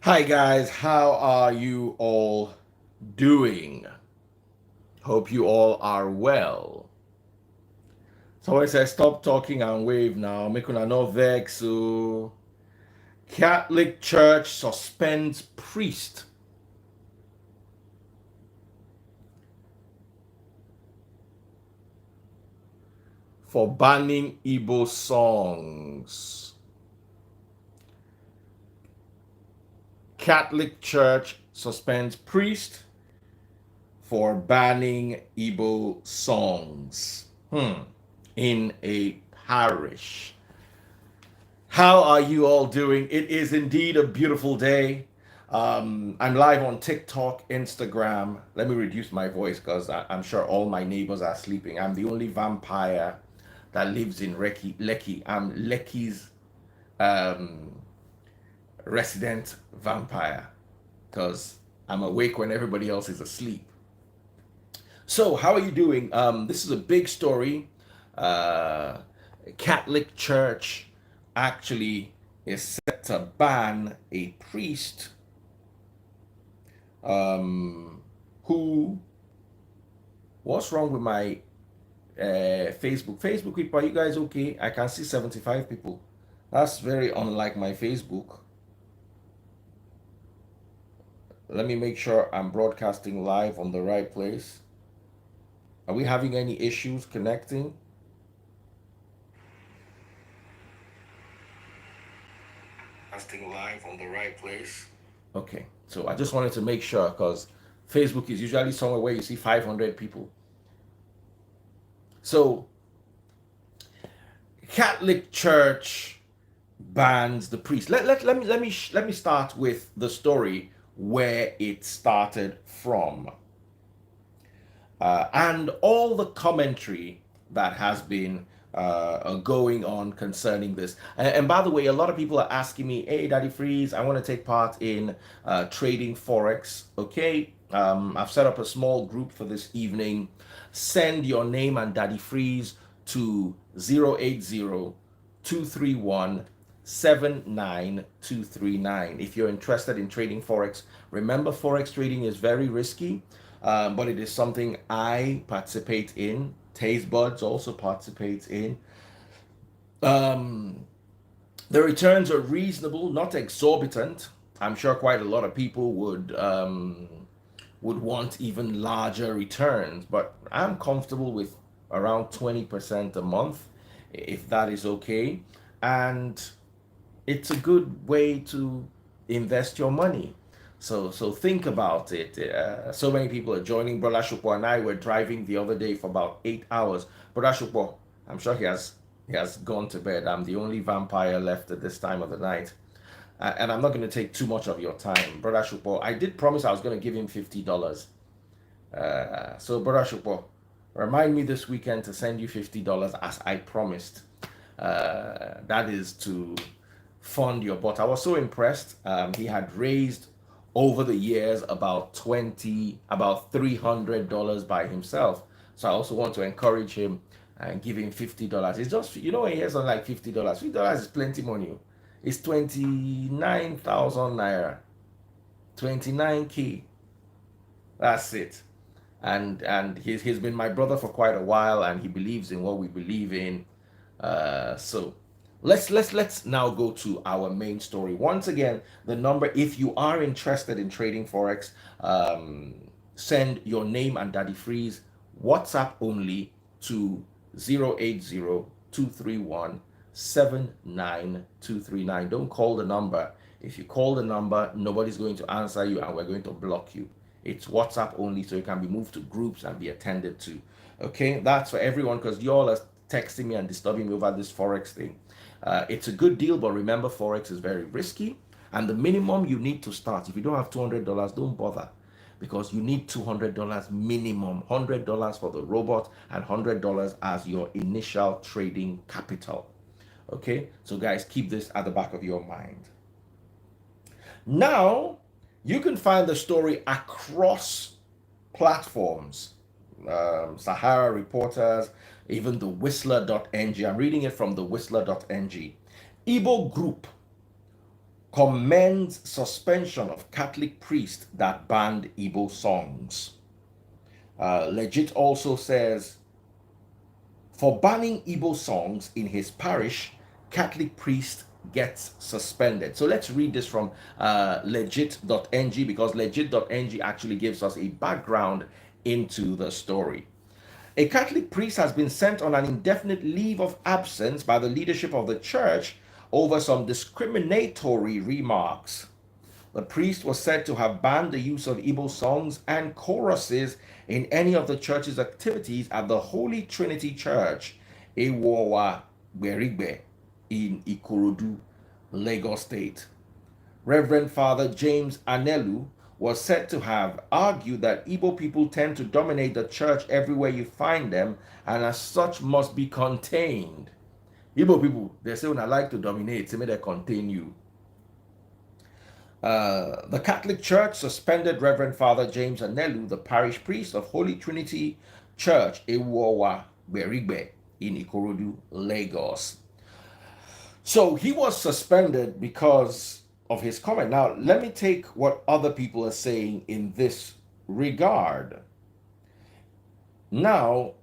Hi guys, how are you all doing? Hope you all are well. So I say stop talking and wave now. Make una no vex. So Catholic Church suspends priest for banning Igbo songs. Catholic Church suspends priest for banning Igbo songs in a parish. How are you all doing? It is indeed a beautiful day. I'm live on TikTok, Instagram. Let me reduce my voice because I'm sure all my neighbors are sleeping. I'm the only vampire that lives in Lekki. I'm Lekki's um, resident vampire because I'm awake when everybody else is asleep. So, how are you doing? This is a big story. Uh, Catholic Church actually is set to ban a priest who. What's wrong with my Facebook? Facebook people, are you guys okay? I can see 75 people. That's very unlike my Facebook. Let me make sure I'm broadcasting live on the right place. Are we having any issues connecting? Broadcasting live on the right place. Okay, so I just wanted to make sure because Facebook is usually somewhere where you see 500 people. So, Catholic Church bans the priest. Let me start with the story where it started from, and all the commentary that has been going on concerning this. And by the way, a lot of people are asking me, "Hey, Daddy Freeze, I want to take part in trading forex." Okay, I've set up a small group for this evening. Send your name and Daddy Freeze to 080 231 79239 if you're interested in trading forex. Remember, forex trading is very risky, but it is something I participate in. Taste Buds also participates in. um, the returns are reasonable, not exorbitant. I'm sure quite a lot of people would want even larger returns, but I'm comfortable with around 20% a month, if that is okay. And it's a good way to invest your money. So think about it. So many people are joining. Brother Shukwa and I were driving the other day for about 8 hours. Brother Shukwa, I'm sure he has gone to bed. I'm the only vampire left at this time of the night. And I'm not going to take too much of your time. Brother Shukwa, I did promise I was going to give him $50. So Brother Shukwa, remind me this weekend to send you $50 as I promised. That is to fund your bot. I was so impressed. He had raised over the years about $300 by himself. So I also want to encourage him and give him $50. It's just, when he has on like $50, $50 is plenty money. It's 29,000 naira, 29K. That's it. And he's been my brother for quite a while, and he believes in what we believe in. So let's now go to our main story. Once again, the number, if you are interested in trading forex, send your name and Daddy Freeze WhatsApp only to 080 231 79239. Don't call the number. If you call the number, nobody's going to answer you and we're going to block you. It's WhatsApp only, so it can be moved to groups and be attended to. Okay, that's for everyone, because you all are texting me and disturbing me over this forex thing. It's a good deal, but remember, forex is very risky, and the minimum you need to start, if you don't have $200, don't bother, because you need $200 minimum. $100 for the robot and $100 as your initial trading capital. Okay, so guys, keep this at the back of your mind. Now, you can find the story across platforms. Sahara Reporters, even the Whistler.ng. I'm reading it from the Whistler.ng. Igbo group commends suspension of Catholic priest that banned Igbo songs. Legit also says, for banning Igbo songs in his parish, Catholic priest gets suspended. So let's read this from legit.ng, because legit.ng actually gives us a background into the story. A Catholic priest has been sent on an indefinite leave of absence by the leadership of the church over some discriminatory remarks. The priest was said to have banned the use of Igbo songs and choruses in any of the church's activities at the Holy Trinity Church, Ewowa Berigbe, in Ikorodu, Lagos State. Reverend Father James Anelu was said to have argued that Igbo people tend to dominate the church everywhere you find them, and as such must be contained. Igbo people, they say when I like to dominate, they may they contain you. The Catholic Church suspended Reverend Father James Anelu, the parish priest of Holy Trinity Church, Ewowa Berigbe, in Ikorodu, Lagos. So he was suspended because of his comment. Now, let me take what other people are saying in this regard. Now,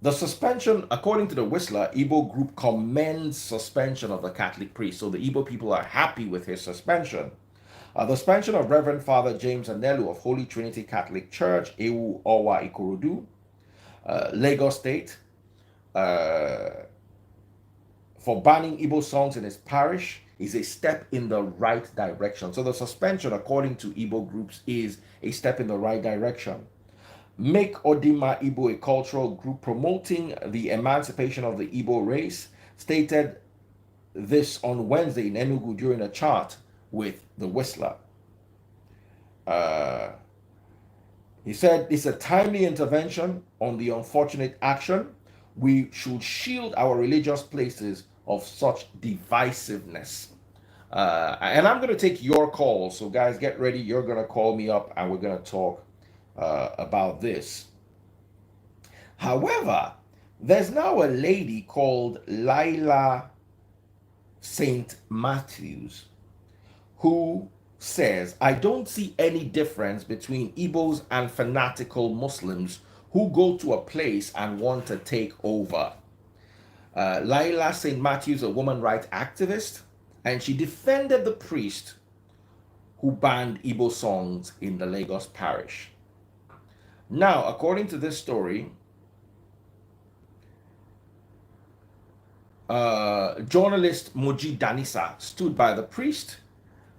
the suspension, according to the Whistler, Igbo group commends suspension of the Catholic priest. So the Igbo people are happy with his suspension. The suspension of Reverend Father James Anelu of Holy Trinity Catholic Church, Ewu Owa Ikorodu, Lagos State, for banning Igbo songs in his parish is a step in the right direction. So the suspension, according to Igbo groups, is a step in the right direction. Make Odima Igbo a cultural group promoting the emancipation of the Igbo race stated this on Wednesday in Enugu during a chat with the Whistler. He said it's a timely intervention on the unfortunate action. We should shield our religious places of such divisiveness. And I'm going to take your calls. So guys, get ready. You're going to call me up and we're going to talk about this. However, there's now a lady called Lila St. Matthews who says, I don't see any difference between Igbos and fanatical Muslims who go to a place and want to take over. Lila St. Matthews, a woman rights activist, and she defended the priest who banned Igbo songs in the Lagos parish. Now, according to this story, journalist Moji Danisa stood by the priest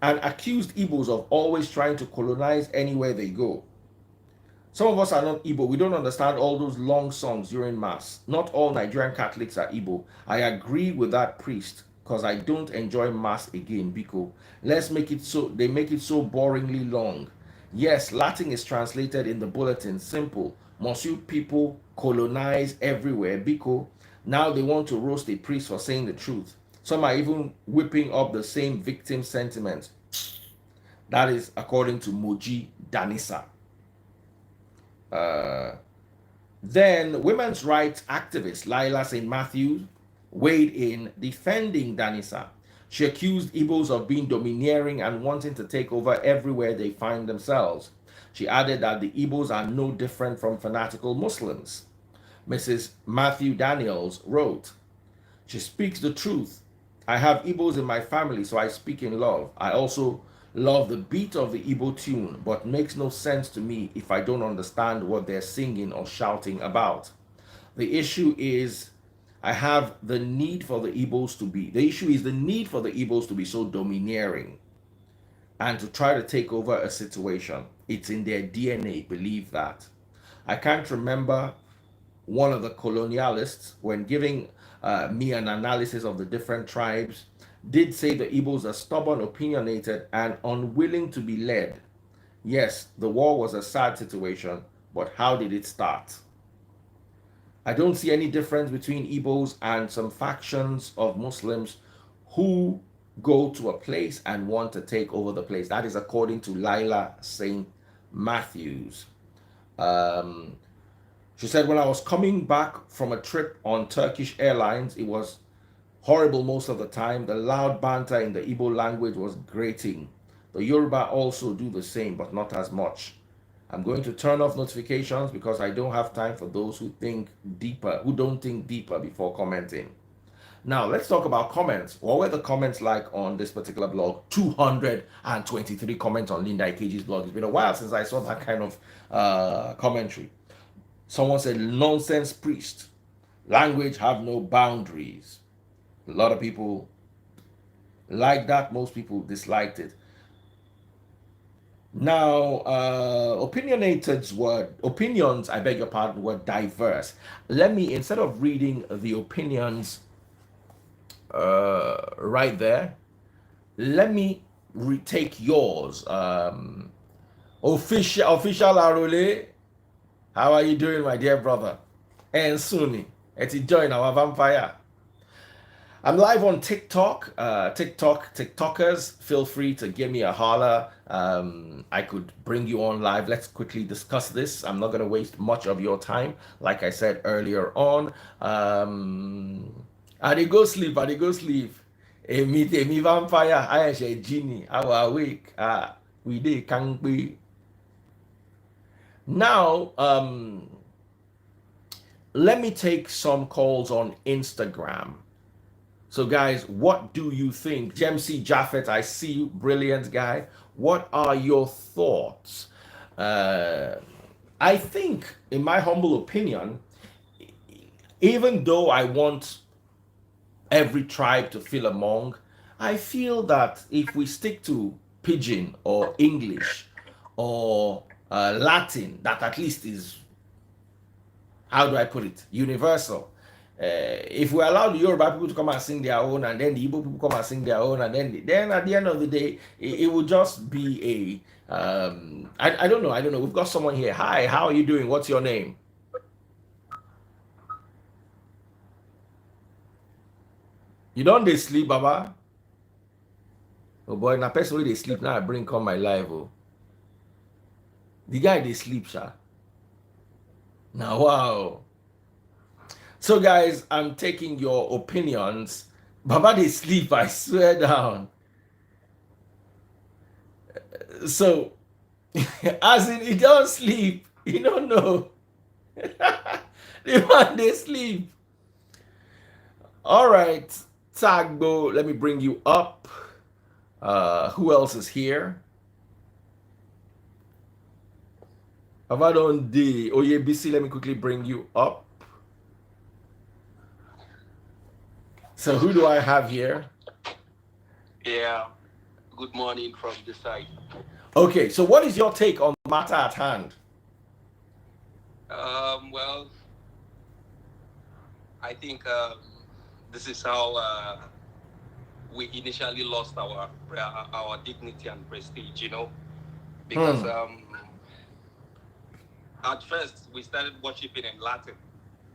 and accused Igbos of always trying to colonize anywhere they go. Some of us are not Igbo. We don't understand all those long songs during Mass. Not all Nigerian Catholics are Igbo. I agree with that priest because I don't enjoy Mass again, Biko. Let's make it so, they make it so boringly long. Yes, Latin is translated in the bulletin, simple. Must you people colonize everywhere, Biko? Now they want to roast a priest for saying the truth. Some are even whipping up the same victim sentiment. That is according to Moji Danisa. Then women's rights activist Lila St. Matthews weighed in defending Danisa. She accused Igbos of being domineering and wanting to take over everywhere they find themselves. She added that the Igbos are no different from fanatical Muslims. Mrs. Matthew Daniels wrote, she speaks the truth. I have Igbos in my family, so I speak in love. I also love the beat of the Igbo tune, but makes no sense to me if I don't understand what they're singing or shouting about. The issue is I have the need for the Igbos to be, the issue is the need for the Igbos to be so domineering and to try to take over a situation. It's in their DNA, believe that. I can't remember one of the colonialists, when giving me an analysis of the different tribes, did say the Igbos are stubborn, opinionated, and unwilling to be led. Yes, the war was a sad situation, but how did it start? I don't see any difference between Igbos and some factions of Muslims who go to a place and want to take over the place. That is according to Lila St. Matthews. She said, when I was coming back from a trip on Turkish Airlines, it was horrible most of the time. The loud banter in the Igbo language was grating. The Yoruba also do the same, but not as much. I'm going to turn off notifications because I don't have time for those who don't think deeper before commenting. Now, let's talk about comments. What were the comments like on this particular blog? 223 comments on Linda Ikeji's blog. It's been a while since I saw that kind of commentary. Someone said, nonsense priest. Language have no boundaries. A lot of people liked that. Most people disliked it. Now, opinions, I beg your pardon, were diverse. Let me, instead of reading the opinions right there, let me retake yours. Official Arole, how are you doing, my dear brother? And Sunni, it's join our vampire. I'm live on TikTok. TikTokers, feel free to give me a holler. I could bring you on live. Let's quickly discuss this. I'm not going to waste much of your time. Like I said earlier on, I dey go sleep. I dey go sleep. Emi vampire. I a genie. Our awake. We dey can't be. Now, let me take some calls on Instagram. So, guys, what do you think? Jemsi Jaffet, I see you, brilliant guy. What are your thoughts? I think, in my humble opinion, even though I want every tribe to feel among, I feel that if we stick to Pidgin or English or Latin, that at least is, how do I put it, universal. If we allow the Yoruba people to come and sing their own, and then the Igbo people come and sing their own, and then at the end of the day, it will just be a I don't know. We've got someone here. Hi, how are you doing? What's your name? You don't they sleep, Baba? Oh boy, na person wey dey sleep now I bring come my life. Oh, the guy they sleep, sha. Now wow. So, guys, I'm taking your opinions. Baba, they sleep, I swear down. So, as in, he don't sleep. He don't know. The man, they sleep. All right, Tagbo, let me bring you up. Who else is here? Baba don't dey. Oh, yeah, BC, let me quickly bring you up. So who do I have here? Yeah. Good morning from this side. Okay, so what is your take on the matter at hand? Well, I think this is how we initially lost our dignity and prestige, because at first we started worshiping in Latin,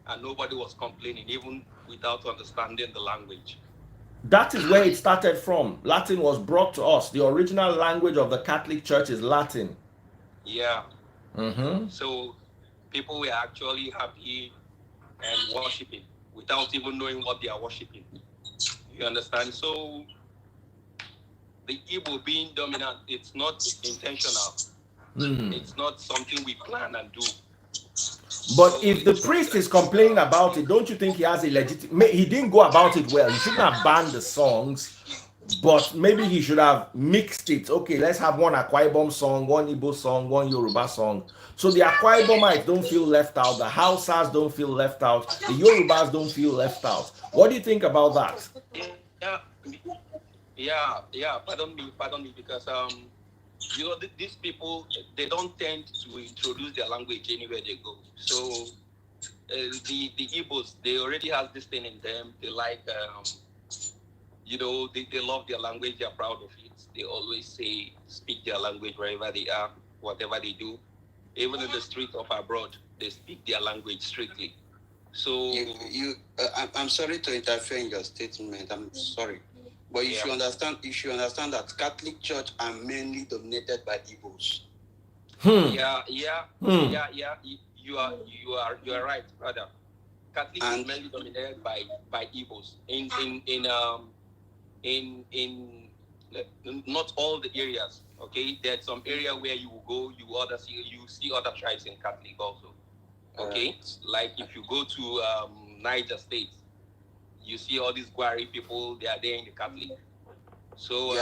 and nobody was complaining, even without understanding the language. That is where it started from. Latin was brought to us. The original language of the Catholic Church is Latin. Yeah. So people were actually happy and worshiping without even knowing what they are worshiping. You understand? So the Igbo being dominant, it's not intentional. It's not something we plan and do. But so if the priest is complaining about it, don't you think he has a legitimate? He didn't go about it well. He shouldn't have banned the songs, but maybe he should have mixed it. Okay, let's have one Akwa Ibom song, one Igbo song, one Yoruba song. So the Akwa Ibomites don't feel left out. The Hausas don't feel left out. The Yorubas don't feel left out. What do you think about that? Yeah. Pardon me, because these people, they don't tend to introduce their language anywhere they go. So the Igbos, they already have this thing in them. They like, they love their language. They're proud of it. They always speak their language wherever they are, whatever they do. Even in the street of abroad, they speak their language strictly. So I'm sorry to interfere in your statement. I'm sorry. But you should understand that Catholic Church are mainly dominated by Igbos. Yeah. You are right, brother. Catholic is mainly dominated by Igbos in not all the areas. Okay, there's some area where you will go, you see other tribes in Catholic also. Okay, like if you go to Niger State, you see all these Gwari people. They are there in the Catholic. So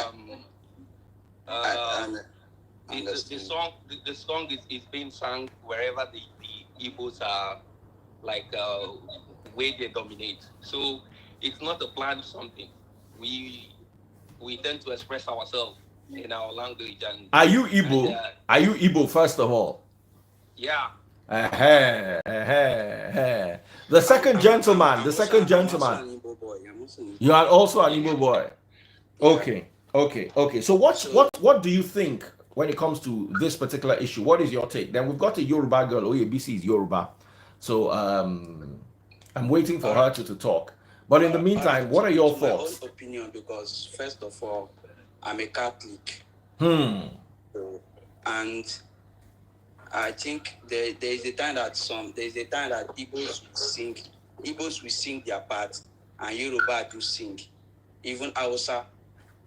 the song is being sung wherever the Igbos are, like where they dominate. So it's not a planned something. We tend to express ourselves in our language. And are you Igbo? Are you Igbo first of all? Yeah. The second gentleman. You are also an Igbo boy. Okay. So what do you think when it comes to this particular issue? What is your take? Then we've got a Yoruba girl. OABC is Yoruba. So I'm waiting for her to talk. But in the meantime, what are your thoughts? My own opinion, because first of all, I'm a Catholic. And I think there is a time that Igbos will sing their part, and Yoruba do sing. Even Hausa,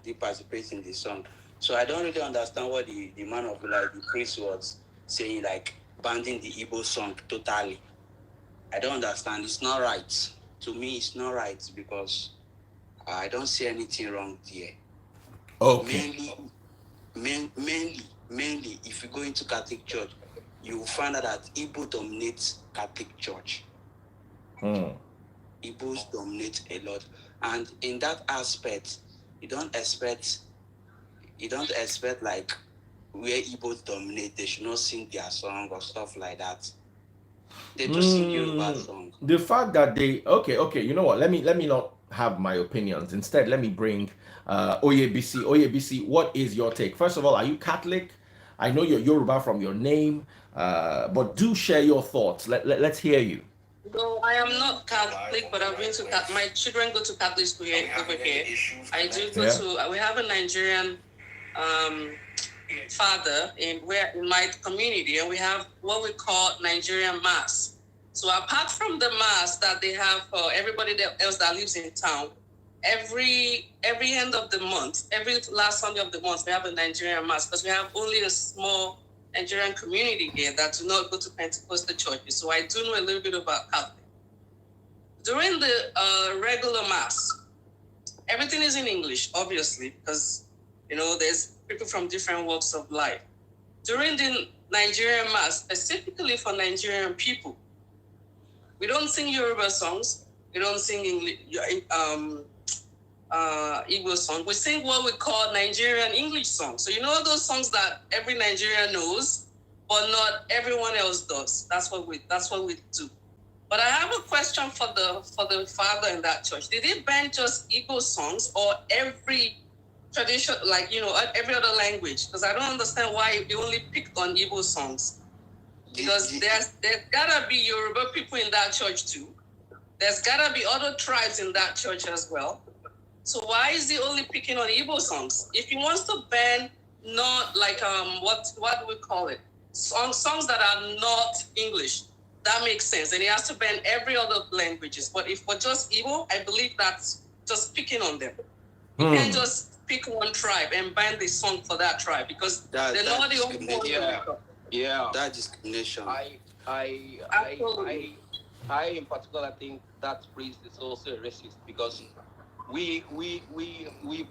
they participate in the song. So I don't really understand what the man of the priest was saying, like banning the Igbo song totally. I don't understand. It's not right. To me, it's not right, because I don't see anything wrong there. Okay. Mainly, if you go into Catholic Church, you will find out that Igbo dominates Catholic Church. Igbos dominate a lot, and in that aspect, you don't expect like where Igbos dominate, they should not sing their song or stuff like that. They just sing Yoruba song. The fact that they okay, you know what? Let me not have my opinions. Instead, let me bring OABC. OABC, what is your take? First of all, are you Catholic? I know you're Yoruba from your name, but do share your thoughts. Let's hear you. No, I am not Catholic, but I've been to my children go to Catholic school over here. I do go to. We have a Nigerian father in my community, and we have what we call Nigerian mass. So apart from the mass that they have for everybody else that lives in town, every end of the month, every last Sunday of the month, we have a Nigerian mass, because we have only a small Nigerian community here that do not go to Pentecostal churches. So I do know a little bit about Catholic. During the regular mass, everything is in English, obviously, because there's people from different walks of life. During the Nigerian mass, specifically for Nigerian people, we don't sing Yoruba songs. We don't sing Igbo songs. We sing what we call Nigerian English songs. So those songs that every Nigerian knows, but not everyone else does. That's what we do. But I have a question for the father in that church. Did he ban just Igbo songs, or every tradition, every other language? Because I don't understand why he only picked on Igbo songs. Because there's gotta be Yoruba people in that church too. There's gotta be other tribes in that church as well. So why is he only picking on Igbo songs? If he wants to ban not what do we call it? Songs that are not English, that makes sense. And he has to ban every other languages. But if for just Igbo, I believe that's just picking on them. You can't just pick one tribe and ban the song for that tribe, because they're not the only one. Yeah. That discrimination. I in particular think that priest is also a racist, because we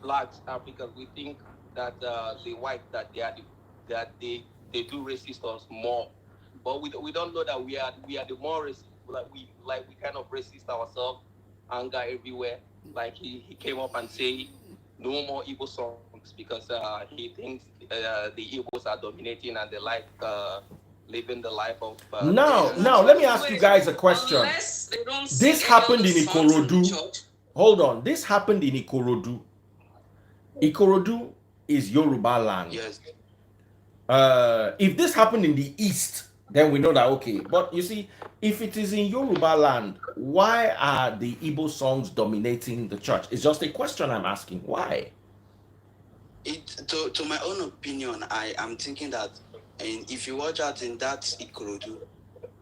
blacks Africans, we think that the white that they do racist us more, but we don't know that we are the more racist. We kind of racist ourselves, anger everywhere. Like he came up and say no more Igbo songs, because he thinks the Igbos are dominating and they like living the life of. Now, let me ask you guys a question. This happened in Ikorodu. Hold on. This happened in Ikorodu. Ikorodu is Yoruba land. Yes. If this happened in the east, then we know that, okay. But you see, if it is in Yoruba land, why are the Igbo songs dominating the church? It's just a question I'm asking. Why? To my own opinion, I am thinking that, and if you watch out in that Ikorodu,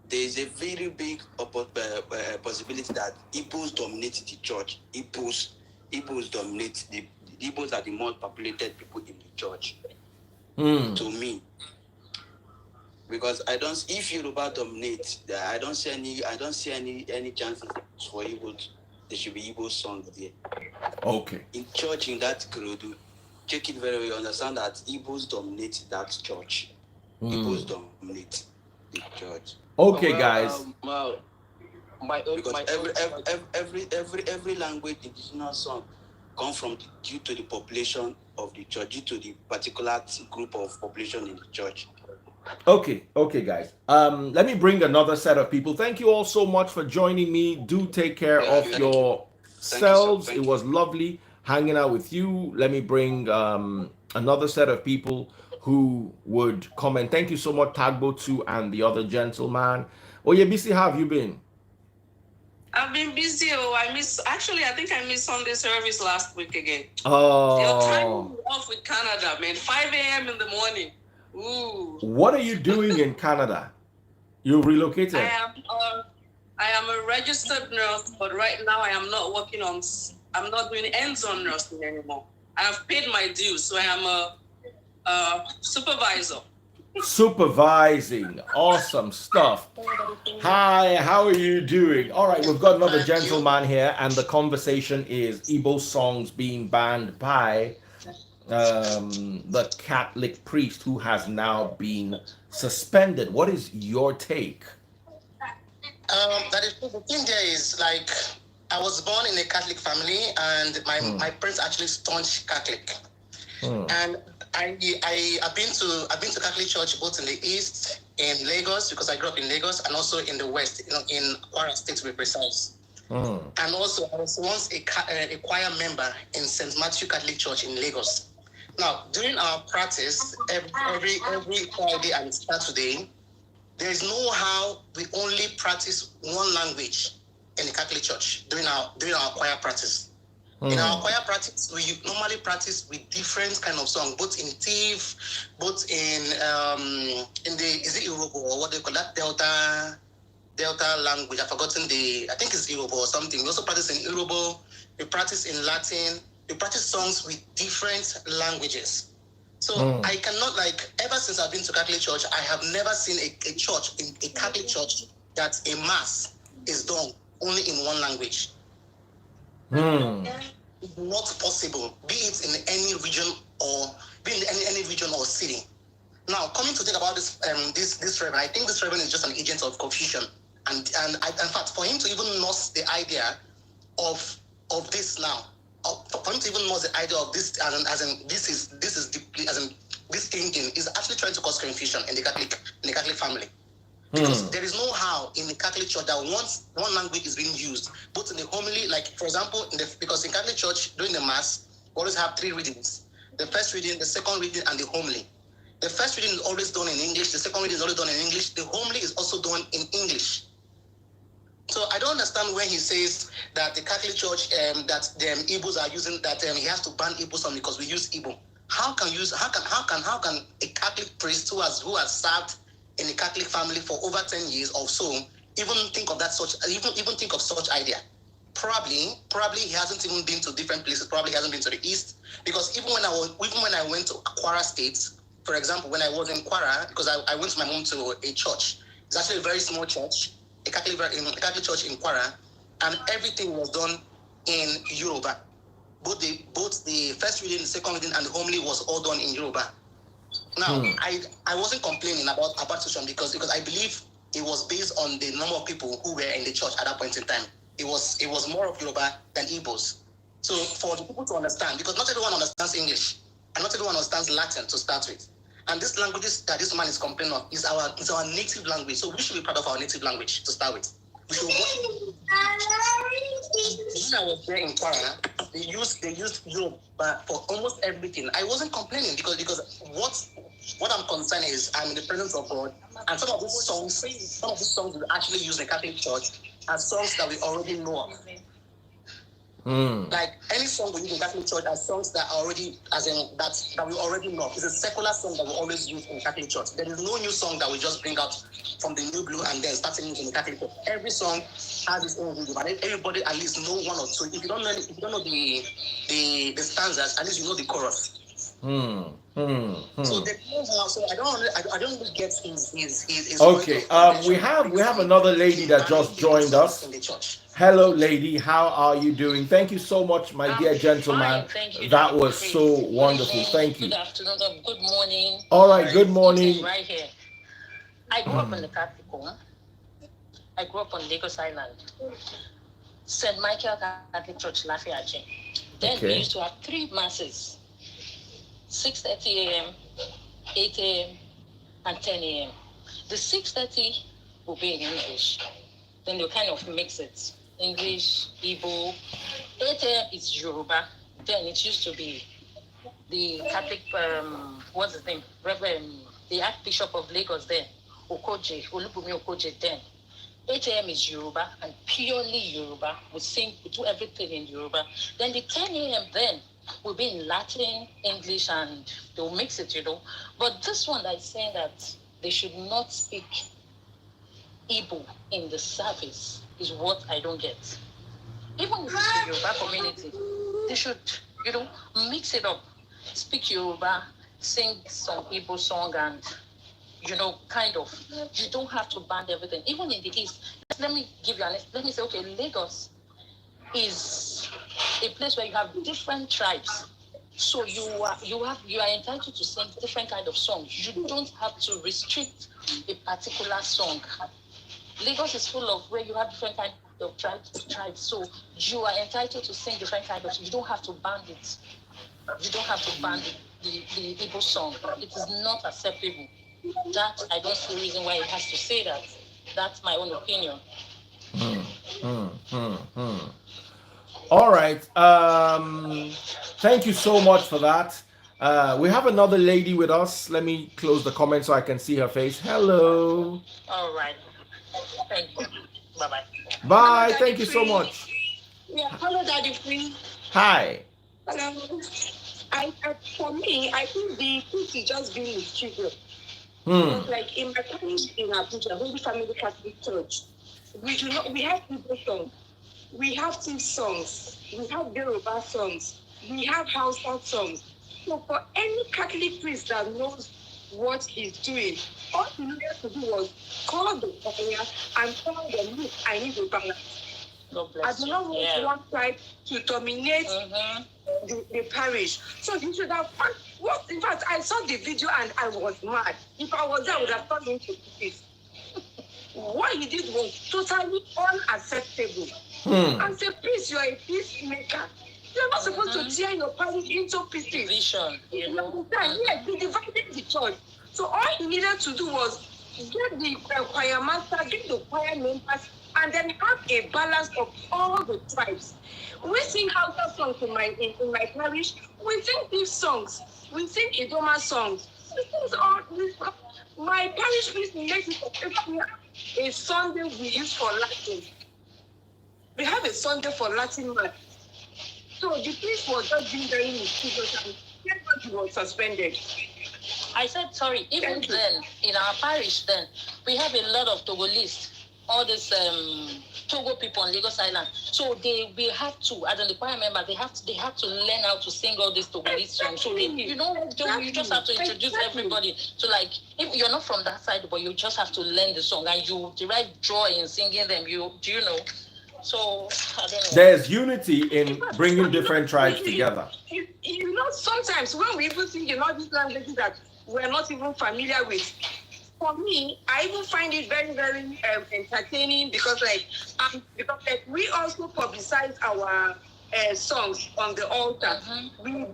there is a very big possibility that Igbos dominate the church. Igbos dominate the Igbos are the most populated people in the church. To me, because I don't. If Yoruba dominate, I don't see any chances for Igbo. There should be Igbo songs there. Okay. In church, in that credo, check it very well. Understand that Igbos dominate that church. Igbos dominate the church. Okay, guys. Because every language, indigenous song, come from due to the population of the church, due to the particular group of population in the church. Okay, guys. Let me bring another set of people. Thank you all so much for joining me. Do take care of yourselves. It was lovely hanging out with you. Let me bring another set of people who would comment. Thank you so much, Tagbo2 and the other gentleman. Oh yeah, BC, how have you been? I've been busy. I think I missed Sunday service last week again. Oh. They're time off with Canada, man. 5 a.m. in the morning. Ooh. What are you doing in Canada? You relocated? I am a registered nurse, but right now I am not I'm not doing hands-on nursing anymore. I have paid my dues, so I am a supervisor. Supervising. Awesome stuff. Hi, how are you doing? All right, we've got another gentleman here, and the conversation is Igbo songs being banned by the Catholic priest who has now been suspended. What is your take? That is, the thing there is, like, I was born in a Catholic family, and my parents actually staunch Catholic. And I've been to Catholic church both in the east in Lagos, because I grew up in Lagos, and also in the west, in Kwara State to be precise. And also I was once a choir member in St. Matthew Catholic Church in Lagos. Now, during our practice, every Friday and Saturday, there is no how we only practice one language in the Catholic Church during our choir practice. In our choir practice, we normally practice with different kind of songs, both in Tiv, both in the, is it Igbo or what they call that, Delta language? I've forgotten I think it's Igbo or something. We also practice in Igbo, we practice in Latin, we practice songs with different languages. So I cannot, ever since I've been to Catholic Church, I have never seen a church, a Catholic church, that a mass is done only in one language. It's not possible, be it in any region or any region or city. Now, coming to think about this Reverend, I think this Reverend is just an agent of confusion, and in fact, for him to even nurse the idea of this now, for him to even nurse the idea of this, as in this is deeply, as in this thinking is actually trying to cause confusion in the Catholic family. Because there is no how in the Catholic Church that once one language is being used, both in the homily, like for example, because in Catholic Church during the Mass, we always have 3 readings: the first reading, the second reading, and the homily. The first reading is always done in English. The second reading is always done in English. The homily is also done in English. So I don't understand when he says that the Catholic Church that the Igbos are using, that he has to ban Igbo song because we use Igbo. How can a Catholic priest who has served in a Catholic family for over 10 years or so even think of such idea? Probably he hasn't even been to different places. Probably he hasn't been to the east, because even when I went to Kwara State, for example, when I was in Kwara, because I went with my mom to a church. It's actually a very small church, a Catholic church in Kwara, and everything was done in Yoruba. Both the first reading, the second reading, and the homily was all done in Yoruba. Now, I wasn't complaining about situation because I believe it was based on the number of people who were in the church at that point in time. It was more of Yoruba than Igbos. So for the people to understand, because not everyone understands English and not everyone understands Latin to start with. And these languages that this man is complaining of is our native language. So we should be proud of our native language to start with. We should when I was there in Kwara, they used Yoruba for almost everything. I wasn't complaining because what I'm concerned is I'm in the presence of God, and some of these songs we actually use in the Catholic Church are songs that we already know of. Like any song we use in Catholic Church are songs that are already, as in that we already know. It's a secular song that we always use in Catholic Church. There is no new song that we just bring out from the new blue and then start singing in the Catholic Church. Every song has its own rhythm, and everybody at least know one or two. If you don't know the stanzas, at least you know the chorus. So the so I don't really get his Okay. We have another lady that just joined us. in the church. Hello, lady. How are you doing? Thank you so much, my dear gentleman. That was so wonderful. Thank you. Good afternoon or good morning. All right. Good morning. Right here. I grew up in the Catholic home. I grew up on Lagos Island. St. Michael Catholic Church, Lafayette. Then we used to have 3 masses. 6:30 a.m., 8 a.m., and 10 a.m. The 6:30 will be in English. Then they'll kind of mix it. English, Igbo. 8 a.m. is Yoruba. Then it used to be the Catholic, what's his name? Reverend, the Archbishop of Lagos then, Okoje, Olubumi Okoje then. 8 a.m. is Yoruba and purely Yoruba. We do everything in Yoruba. Then the 10 a.m. then will be in Latin, English, and they'll mix it, But this one that is saying that they should not speak Igbo in the service is what I don't get. Even if it's the Yoruba community, they should, mix it up. Speak Yoruba, sing some Igbo song, and kind of, you don't have to ban everything. Even in the East, let me say, okay, Lagos is a place where you have different tribes. So you are entitled to sing different kind of songs. You don't have to restrict a particular song. Lagos is full of where you have different kind of tribes. So you are entitled to sing different kind of songs. You don't have to ban it. You don't have to ban the Igbo song. It is not acceptable. That I don't see a reason why it has to say that. That's my own opinion. All right. Thank you so much for that. We have another lady with us. Let me close the comment so I can see her face. Hello. All right. Thank you. Bye-bye. Bye. Hello, thank you so much. Yeah. Hello, Daddy Free. Hi. Hello. For me, I think the truth is just being mischievous. Like in my parish in Abuja, Holy Family Catholic Church, we have Igbo songs, we have Tiv songs, we have Yoruba songs, we have Hausa songs. So for any Catholic priest that knows what he's doing, all he needed to do was call the choir and tell them, look, I need a balance. I do not want one side to dominate the parish. So you should have. In fact, I saw the video and I was mad. If I was there, I would have turned into this. What he did was totally unacceptable. And say, please, you are a peacemaker. You're not supposed to tear your parish into pieces. Division, Yes, he divided the church. So all he needed to do was get the choir master, get the choir members, and then have a balance of all the tribes. We sing Hausa songs in my parish. We sing Tiv songs. We sing Idoma songs. We sing all this. My parish priest makes it a Sunday we use for Latin. We have a Sunday for Latin mass. So the priest was just being very mischievous and he was suspended. I said sorry. Even then, in our parish, then we have a lot of Togolese. All these Togo people on Lagos Island. So we have to, as the choir member, they have to learn how to sing all these Togolese songs. So you just have to introduce everybody to, like, if you're not from that side, but you just have to learn the song and you derive joy in singing them. So I don't know. There's unity in bringing different tribes together. Sometimes when we even sing in all these languages that we're not even familiar with, for me, I even find it very, very entertaining because we also publicize our songs on the altar. We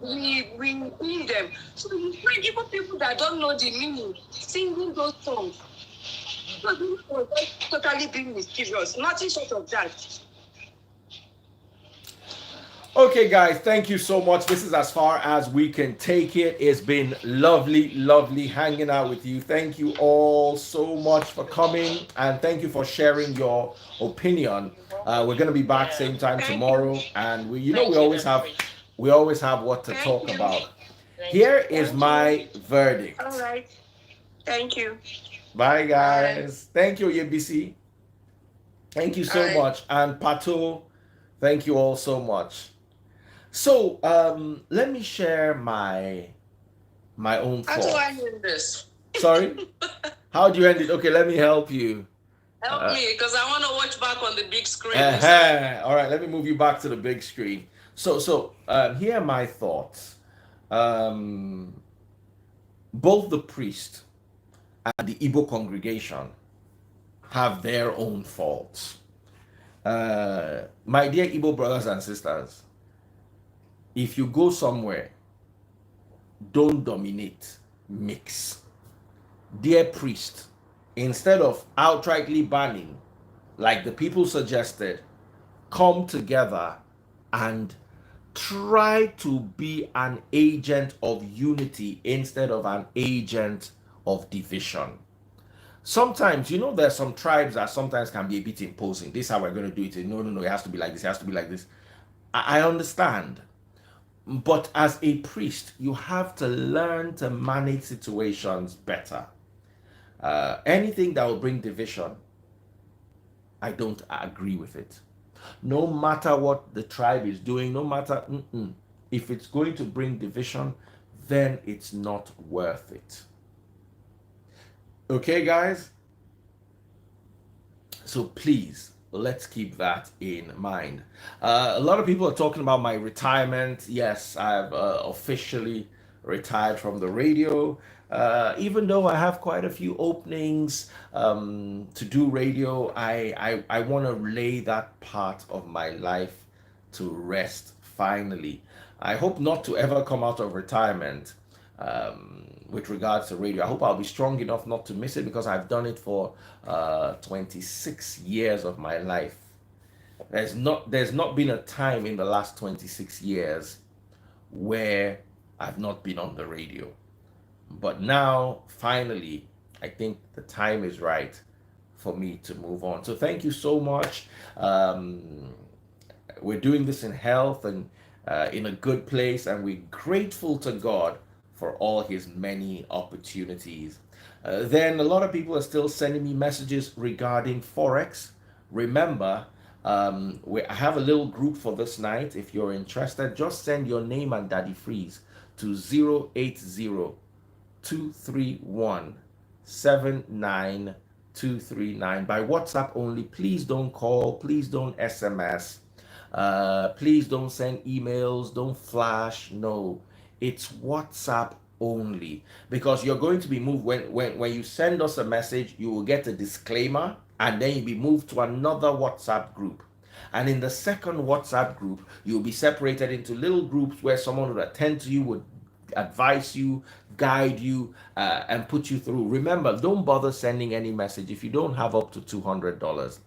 sing them. So you find even people that don't know the meaning singing those songs. So this was totally being mischievous. Nothing short of that. Okay, guys, thank you so much. This is as far as we can take it. It's been lovely, lovely hanging out with you. Thank you all so much for coming, and thank you for sharing your opinion. We're gonna be back same time tomorrow, and we we always have what to talk about. Here is my verdict. All right. Thank you. Bye, guys. Thank you, YBC. Thank you so much, and Pato. Thank you all so much. So let me share my own thoughts. How do I end this? Sorry? How do you end it? Okay, let me help you. Help me, because I want to watch back on the big screen. All right, let me move you back to the big screen. So here are my thoughts. Both the priest and the Igbo congregation have their own faults. My dear Igbo brothers and sisters, if you go somewhere, don't dominate, mix. Dear priest, instead of outrightly banning, like the people suggested, come together and try to be an agent of unity instead of an agent of division. Sometimes, there's some tribes that sometimes can be a bit imposing. This is how we're going to do it. No, it has to be like this, it has to be like this. I understand. But as a priest, you have to learn to manage situations better. Anything that will bring division, I don't agree with it. No matter what the tribe is doing, no matter, if it's going to bring division, then it's not worth it. Okay, guys? So please, let's keep that in mind. A lot of people are talking about my retirement. Yes, I've officially retired from the radio. Even though I have quite a few openings to do radio, I want to lay that part of my life to rest finally. I hope not to ever come out of retirement with regards to radio. I hope I'll be strong enough not to miss it, because I've done it for 26 years of my life. There's not been a time in the last 26 years where I've not been on the radio. But now, finally, I think the time is right for me to move on. So thank you so much. We're doing this in health and in a good place, and we're grateful to God for all his many opportunities. Then a lot of people are still sending me messages regarding Forex. Remember, I have a little group for this night. If you're interested, just send your name and Daddy Freeze to 080-231-79239 by WhatsApp only. Please don't call, please don't SMS, please don't send emails, don't flash. No, it's WhatsApp only, because you're going to be moved. When you send us a message, you will get a disclaimer, and then you'll be moved to another WhatsApp group. And in the second WhatsApp group, you'll be separated into little groups where someone would attend to you, would advise you, guide you, and put you through. Remember, don't bother sending any message if you don't have up to $200.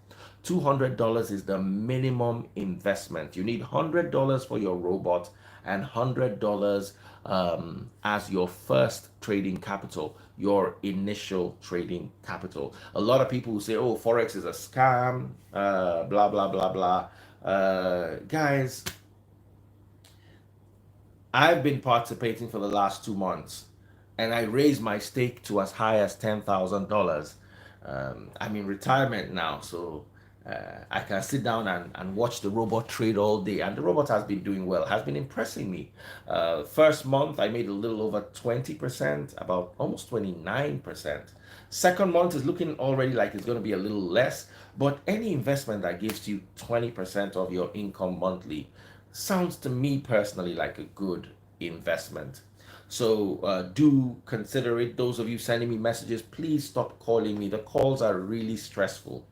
$200 is the minimum investment. You need $100 for your robot and $100 as your first trading capital, your initial trading capital. A lot of people who say, oh, Forex is a scam, blah, blah, blah, blah. Guys, I've been participating for the last 2 months, and I raised my stake to as high as $10,000. I'm in retirement now, so I can sit down and watch the robot trade all day, and the robot has been doing well, has been impressing me. First month I made a little over 20%, about almost 29%. Second month is looking already like it's going to be a little less, but any investment that gives you 20% of your income monthly sounds to me personally like a good investment. So do consider it. Those of you sending me messages, please stop calling me. The calls are really stressful.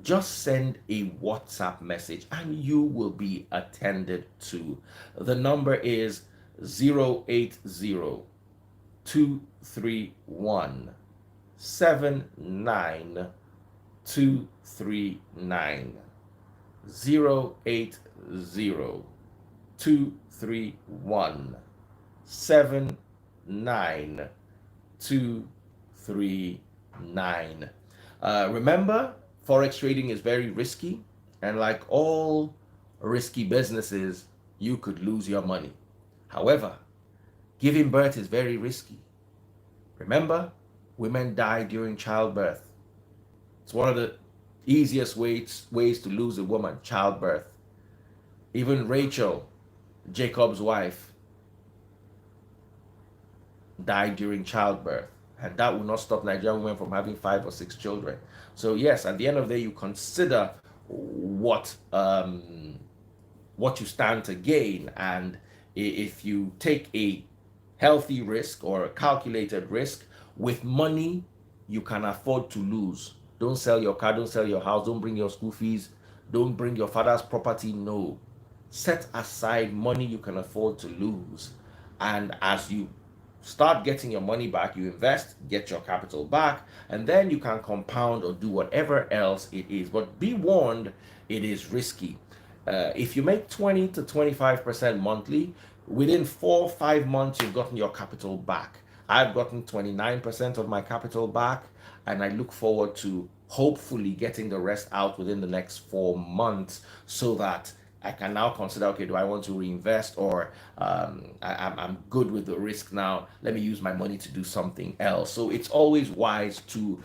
Just send a WhatsApp message and you will be attended to. The number is 080-231-79239. 080 231 79239. Remember, forex trading is very risky, and like all risky businesses, you could lose your money. However, giving birth is very risky. Remember, women die during childbirth. It's one of the easiest ways to lose a woman, childbirth. Even Rachel, Jacob's wife, died during childbirth, and that will not stop Nigerian women from having 5 or 6 children. So yes, at the end of the day, you consider what you stand to gain, and if you take a healthy risk or a calculated risk with money you can afford to lose. Don't sell your car, don't sell your house, don't bring your school fees, don't bring your father's property. No, set aside money you can afford to lose, and as you start getting your money back, you invest, get your capital back, and then you can compound or do whatever else it is. But be warned, it is risky. If you make 20 to 25% monthly, within 4 or 5 months, you've gotten your capital back. I've gotten 29% of my capital back, and I look forward to hopefully getting the rest out within the next 4 months, so that I can now consider, okay, do I want to reinvest, or I'm good with the risk now, let me use my money to do something else. So it's always wise to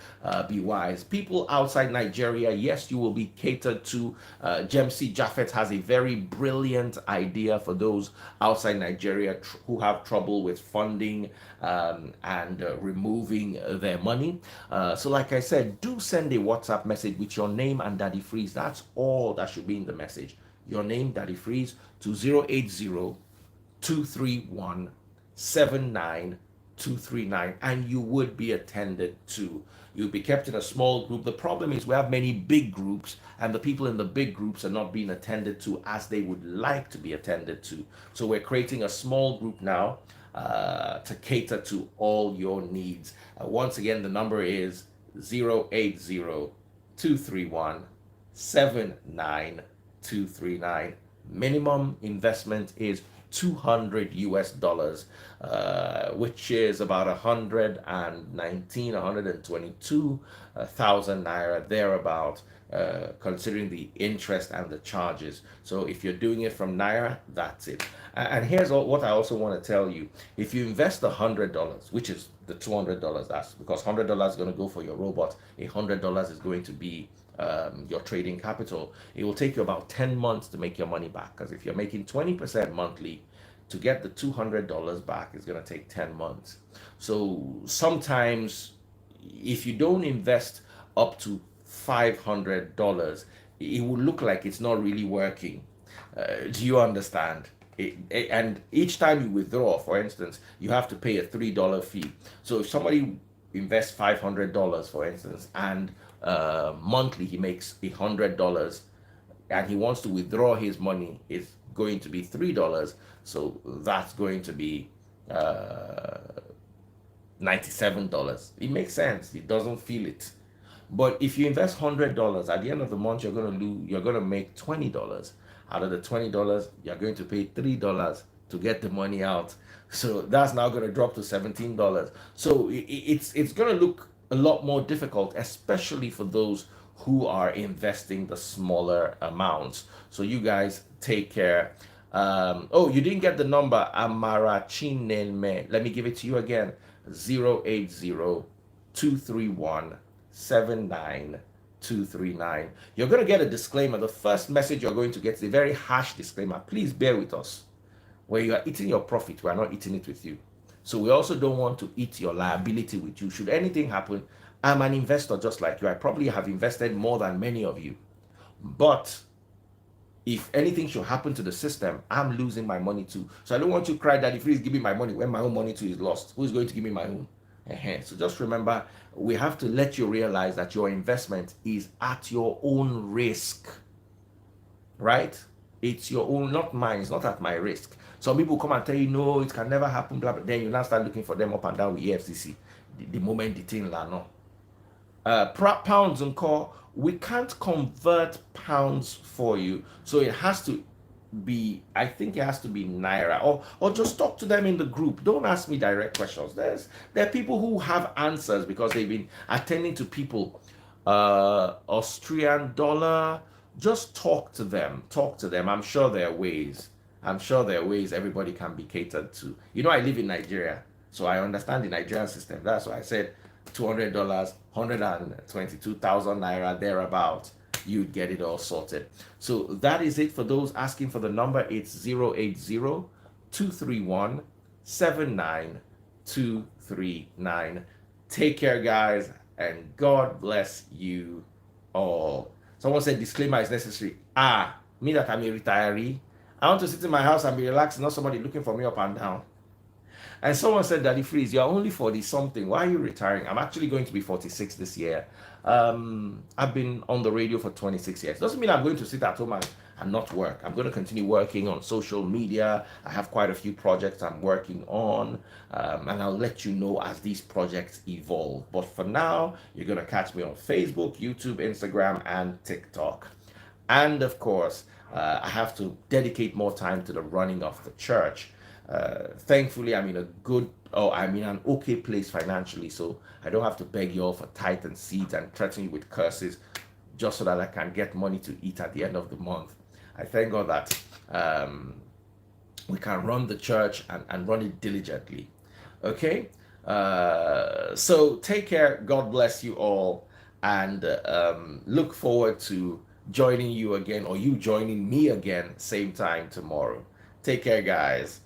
be wise. People outside Nigeria, yes, you will be catered to. Jemsi Jaffet has a very brilliant idea for those outside Nigeria who have trouble with funding and removing their money. So like I said, do send a WhatsApp message with your name and Daddy Freeze. That's all that should be in the message. Your name, Daddy Freeze, to 080-231-79239, and you would be attended to. You'll be kept in a small group. The problem is we have many big groups, and the people in the big groups are not being attended to as they would like to be attended to. So we're creating a small group now to cater to all your needs. Once again, the number is 080-231-79239. Minimum investment is $200, which is about 122,000 naira thereabout, considering the interest and the charges. So if you're doing it from naira, that's it. And here's what I also want to tell you: if you invest $100, which is the $200, that's because $100 is going to go for your robot, $100 is going to be your trading capital. It will take you about 10 months to make your money back, because if you're making 20% monthly, to get the $200 back is going to take 10 months. So sometimes if you don't invest up to $500, it will look like it's not really working. Do you understand? And each time you withdraw, for instance, you have to pay a $3 fee. So if somebody invests $500, for instance, and monthly he makes $100, and he wants to withdraw his money, it's going to be $3. So that's going to be $97. It makes sense. It doesn't feel it. But if you invest $100, at the end of the month, you're gonna make $20. Out of the $20, you're going to pay $3 to get the money out. So that's now going to drop to $17. So it's going to look a lot more difficult, especially for those who are investing the smaller amounts. So you guys take care. Oh, you didn't get the number, Amara Chinenme. Let me give it to you again. 080-231-79239. You're going to get a disclaimer. The first message you're going to get is a very harsh disclaimer. Please bear with us. Where you are eating your profit, we are not eating it with you. So we also don't want to eat your liability with you. Should anything happen, I'm an investor just like you. I probably have invested more than many of you. But if anything should happen to the system, I'm losing my money too. So I don't want you to cry, Daddy, please give me my money when my own money too is lost. Who's going to give me my own? So just remember, we have to let you realize that your investment is at your own risk, right? It's your own, not mine. It's not at my risk. Some people come and tell you, no, it can never happen, blah, blah. Then you now start looking for them up and down with EFCC the moment the thing la no. Pounds and call, we can't convert pounds for you, so it has to be, I think it has to be naira, or just talk to them in the group. Don't ask me direct questions. There are people who have answers because they've been attending to people. Austrian dollar, just talk to them. I'm sure there are ways. Everybody can be catered to. You know, I live in Nigeria, so I understand the Nigerian system. That's why I said $200, 122,000 naira, thereabout, you'd get it all sorted. So that is it for those asking for the number. It's 080-231-79239. Take care, guys, and God bless you all. Someone said disclaimer is necessary. Me that I'm a retiree, I want to sit in my house and be relaxed, not somebody looking for me up and down. And someone said, Daddy Freeze, you're only 40 something. Why are you retiring? I'm actually going to be 46 this year. I've been on the radio for 26 years. Doesn't mean I'm going to sit at home and not work. I'm going to continue working on social media. I have quite a few projects I'm working on, and I'll let you know as these projects evolve. But for now, you're going to catch me on Facebook, YouTube, Instagram, and TikTok. And of course, I have to dedicate more time to the running of the church. Thankfully, I'm in an okay place financially, so I don't have to beg you all for tithe and seeds and threaten you with curses just so that I can get money to eat at the end of the month. I thank God that we can run the church and run it diligently. Okay? So take care. God bless you all, and look forward to joining you again, or you joining me again same time tomorrow. Take care, guys.